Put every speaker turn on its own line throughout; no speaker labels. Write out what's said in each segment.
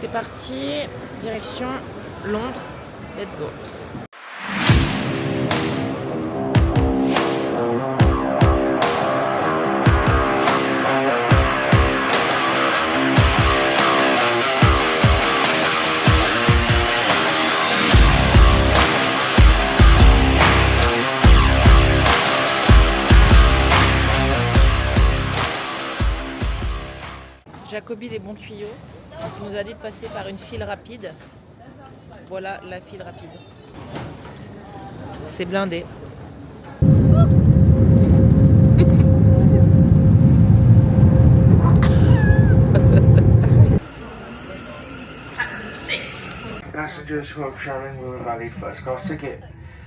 C'est parti, direction Londres, let's go. Jacobi des bons tuyaux, il nous a dit de passer par une file rapide. Voilà la file rapide. C'est blindé.
Passengers who are traveling with a valid first class ticket.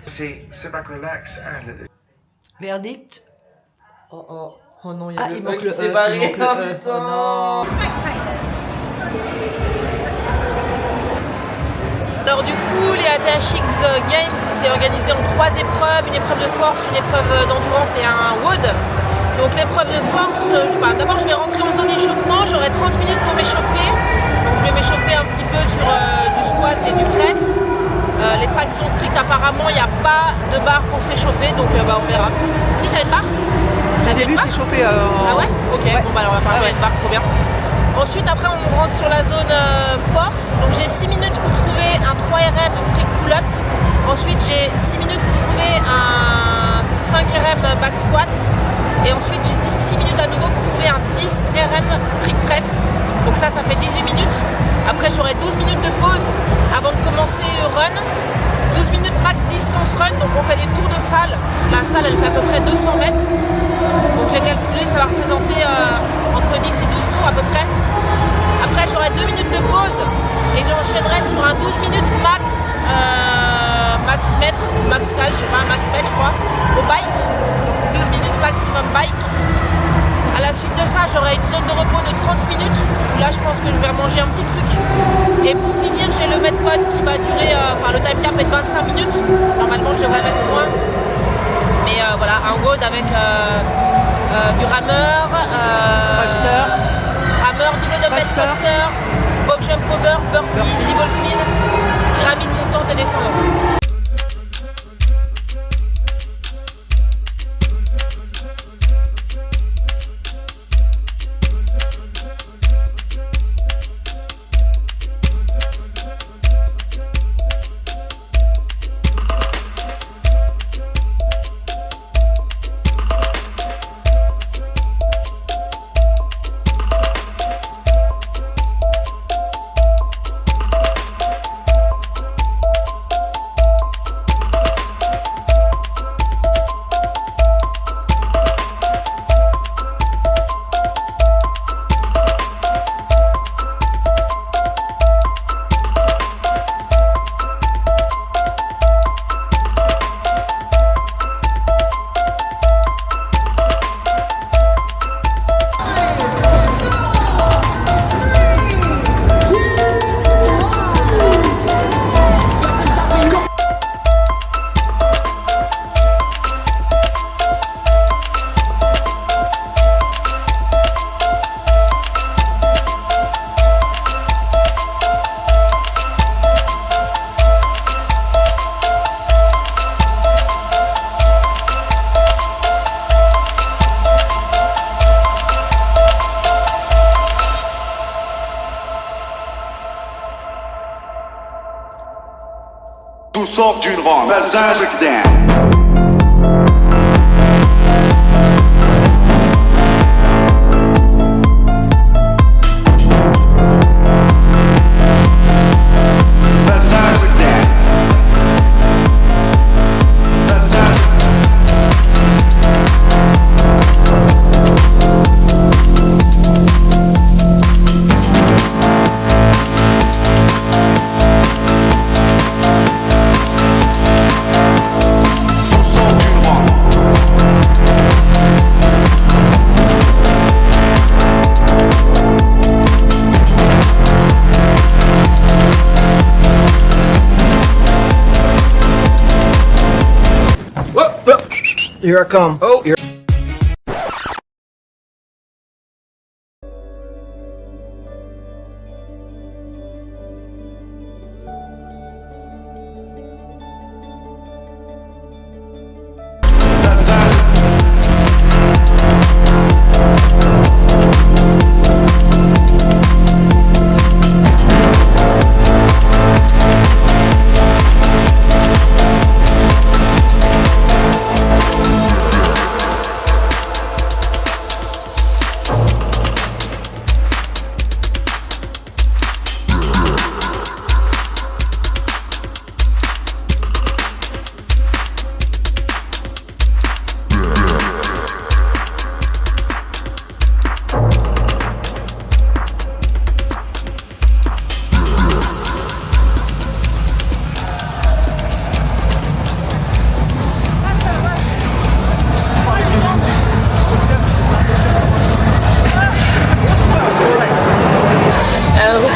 Sit back, relax and let the...
Verdict. Oh oh. Oh non, il y a le
il
manque
manque
le
le barré.
il manque le
Putain.
Oh non.
Alors du coup, les ATHX Games, c'est organisé en 3 épreuves, une épreuve de force, une épreuve d'endurance et un WOD. Donc l'épreuve de force, d'abord je vais rentrer en zone d'échauffement, j'aurai 30 minutes pour m'échauffer. Donc je vais m'échauffer un petit peu sur du squat et du press. Les tractions strictes, apparemment il n'y a pas de barre pour s'échauffer, donc on verra. Si t'as une barre?
J'avais vu s'échauffer
Ah ouais? Ok,
ouais.
bon bah alors apparemment il y a une barre, trop bien. Ensuite après on rentre sur la zone force, donc j'ai 6 minutes pour trouver un 3RM strict pull-up. Ensuite j'ai 6 minutes pour trouver un 5RM back squat. Et ensuite j'ai 6 minutes à nouveau pour trouver un 10RM strict press. Donc ça fait 18 minutes. Après j'aurai 12 minutes de pause avant de commencer le run. 12 minutes max distance run, donc on fait des tours de salle. La salle elle fait à peu près 200 mètres. Donc j'ai calculé, ça va représenter entre 10 et 12 tours à peu près. Après j'aurai 2 minutes de pause et j'enchaînerai sur un 12 minutes max mètre, max cal, je sais pas, max mètre je crois, au bike. 12 minutes maximum bike. À la suite de ça j'aurai une zone de repos de 30 minutes. Là je pense que je vais manger un petit truc. Et pour finir j'ai le Metcon qui va durer, le time cap est de 25 minutes. Normalement je devrais mettre moins. Mais voilà, un WOD avec du rameur, double dumbbell thruster, box jump over, burpee, double clean, pyramide montante et descendante.
Tout sort d'une ronde, fais un breakdown.
Here I come.
Oh.
Here.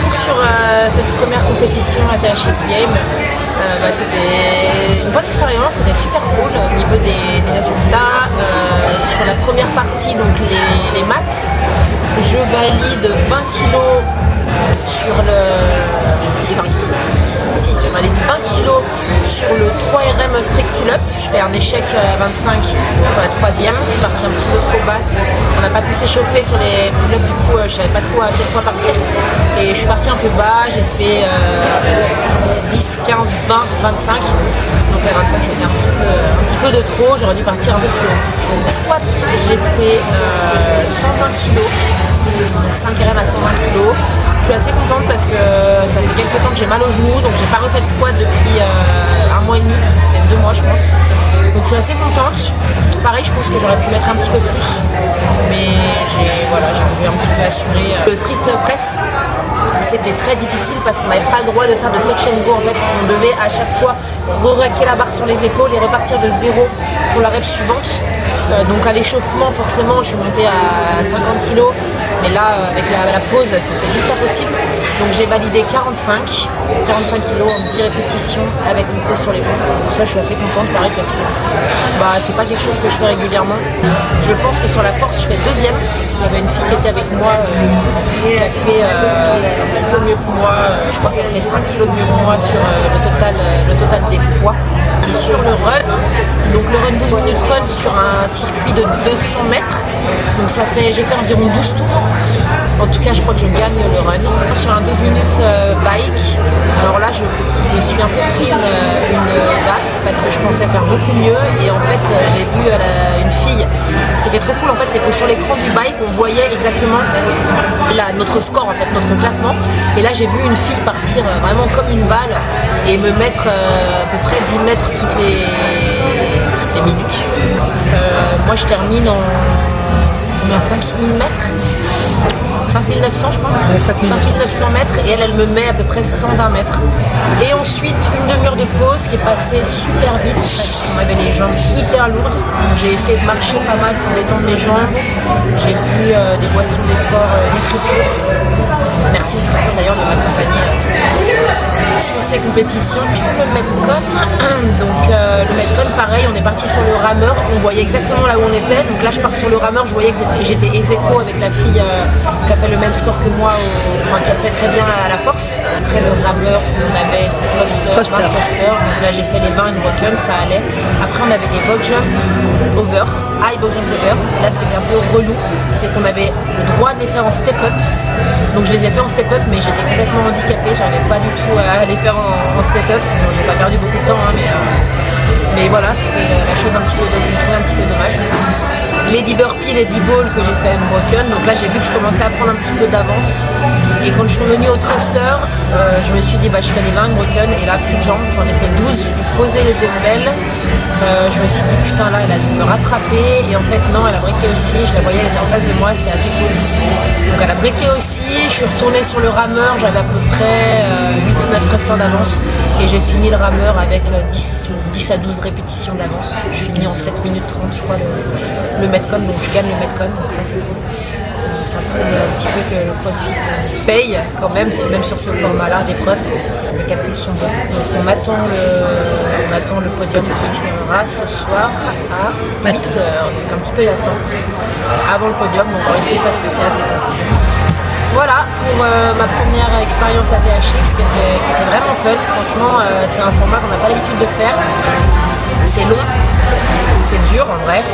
retour sur cette première compétition à THX Game. C'était une bonne expérience, c'était super cool au niveau des résultats. Sur la première partie, donc les max, je valide 20 kg sur le... Si, 20 kg. Si, je valide 20 kg sur le 3RM strict pull-up. Je fais un échec à 25 sur la troisième. Je suis partie un petit peu trop basse. On n'a pas pu s'échauffer sur les pull-ups, du coup je savais pas trop à quel point partir. Et je suis partie un peu bas, j'ai fait 10, 15, 20, 25. Donc à 25 c'était un petit peu de trop, j'aurais dû partir un peu plus haut. Donc squat, j'ai fait 120 kg, donc 5 RM à 120 kg. Je suis assez contente parce que ça fait quelques temps que j'ai mal au genou, donc j'ai pas refait de squat depuis un mois et demi, même 2 mois je pense. Donc je suis assez contente. Pareil, je pense que j'aurais pu mettre un petit peu plus, mais j'ai voulu un petit peu assurer. Le street press, c'était très difficile parce qu'on n'avait pas le droit de faire de touch and go. En fait, on devait à chaque fois re-raquer la barre sur les épaules et repartir de zéro pour la rep suivante. Donc à l'échauffement, forcément, je suis montée à 50 kg, mais là, avec la pause, c'était juste pas possible. Donc j'ai validé 45 kg en 10 répétitions avec une pause sur l'épaule. Donc ça, je suis assez contente, pareil, parce que c'est pas quelque chose que je fais régulièrement. Je pense que sur la force, je fais deuxième. Il y avait une fille qui était avec moi qui a fait un petit peu mieux que moi. Je crois qu'elle fait 5 kg de mieux que moi sur le total des poids. Sur le run, donc le run 12 minutes run sur un circuit de 200 mètres. Donc j'ai fait environ 12 tours. En tout cas, je crois que je gagne le run. Sur un 12 minutes bike, alors là, je me suis un peu pris une baffe parce que je pensais faire beaucoup mieux. Et en fait, j'ai vu une fille. Ce qui était trop cool, en fait, c'est que sur l'écran du bike, on voyait exactement notre score, en fait, notre classement. Et là, j'ai vu une fille partir vraiment comme une balle et me mettre à peu près 10 mètres toutes les minutes. Moi, je termine en 5000 mètres, 5900 je crois, 5900 mètres, et elle me met à peu près 120 mètres. Et ensuite une demi-heure de pause qui est passée super vite parce qu'on avait les jambes hyper lourdes. J'ai essayé de marcher pas mal pour détendre mes jambes. J'ai bu des boissons d'effort NutriPure. Merci NutriPure d'ailleurs de m'accompagner sur ces compétitions. Le Metcon, donc le Metcon pareil, on est parti sur le rameur, on voyait exactement là où on était. Donc là je pars sur le rameur, je voyais que j'étais ex-aequo avec la fille qui a fait le même score que moi, qui a fait très bien à la force. Après le rameur, on avait des thrusters. Donc là j'ai fait les 20 broken, ça allait. Après on avait des box jump over, high box jump over. Et là ce qui était un peu relou, c'est qu'on avait le droit de les faire en step-up. Donc je les ai fait en step-up, mais j'étais complètement handicapée, j'arrivais pas du tout à les faire en step-up. Bon, j'ai pas perdu beaucoup de temps, hein, mais voilà, c'était la chose que je trouvais un petit peu dommage. Les 10 burpees, les 10 balls que j'ai fait broken, donc là j'ai vu que je commençais à prendre un petit peu d'avance. Et quand je suis revenue au thruster, je me suis dit je fais les 20 broken, et là plus de jambes, j'en ai fait 12, j'ai dû poser les dumbbells. Je me suis dit putain là elle a dû me rattraper, et en fait non, elle a breaké aussi, je la voyais, elle était en face de moi, c'était assez cool. Donc elle a breaké aussi, je suis retournée sur le rameur, j'avais à peu près 8 ou 9 thrusters d'avance, et j'ai fini le rameur avec 10 à 12 répétitions d'avance. Je finis en 7 minutes 30 je crois le Metcon, donc je gagne le Metcon, donc ça c'est cool. Ça prouve un petit peu que le CrossFit paye quand même, même sur ce format-là d'épreuve. Les calculs sont bons. Donc on attend le podium qui sera ce soir à 8h, donc un petit peu d'attente avant le podium, donc on va rester parce que c'est assez bon. Voilà pour ma première expérience à THX qui était vraiment fun. Franchement, c'est un format qu'on n'a pas l'habitude de faire. C'est long, c'est dur en vrai.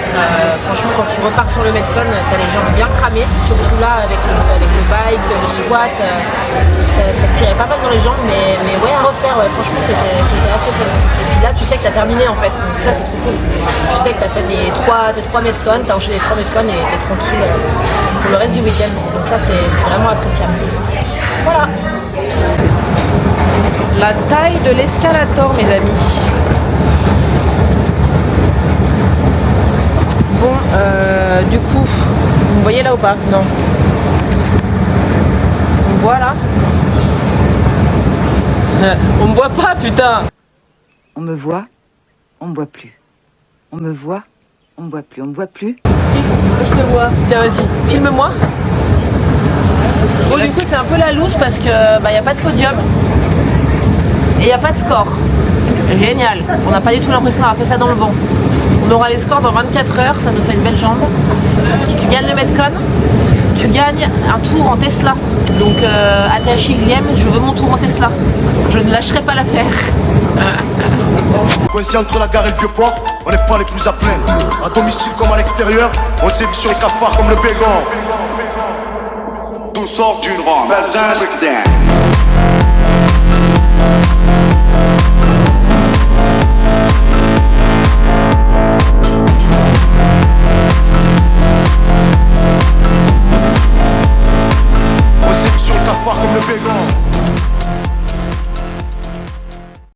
Franchement, quand tu repars sur le Metcon, t'as les jambes bien cramées, surtout là avec le bike, le squat, ça tirait pas mal dans les jambes, mais ouais, à refaire, ouais, franchement c'était assez fun. Et puis là tu sais que t'as terminé en fait, donc ça c'est trop cool. Tu sais que t'as fait tes 3 Metcon, t'as enchaîné 3 Metcon et t'es tranquille pour le reste du week-end. Donc ça c'est vraiment appréciable. Voilà. La taille de l'escalator, mes amis. Bon, du coup, vous me voyez là ou pas? Non. On me voit là? On me voit pas, putain!
On me voit, on me voit plus. On me voit, on me voit plus. On me voit plus.
Je te vois. Tiens, vas-y, filme-moi. Bon, du coup, c'est un peu la loose parce que y a pas de podium et il n'y a pas de score. Génial. On n'a pas du tout l'impression d'avoir fait ça dans le vent. On aura les scores dans 24 heures, ça nous fait une belle jambe. Si tu gagnes le Metcon, tu gagnes un tour en Tesla. Donc ATHX Games, je veux mon tour en Tesla. Je ne lâcherai pas l'affaire.
Coincé entre la gare et le vieux port, on n'est pas les plus à plaindre. À domicile comme à l'extérieur, on sévit sur les cafards comme le bégon. Tout sort d'une ronde, Belzin breakdown.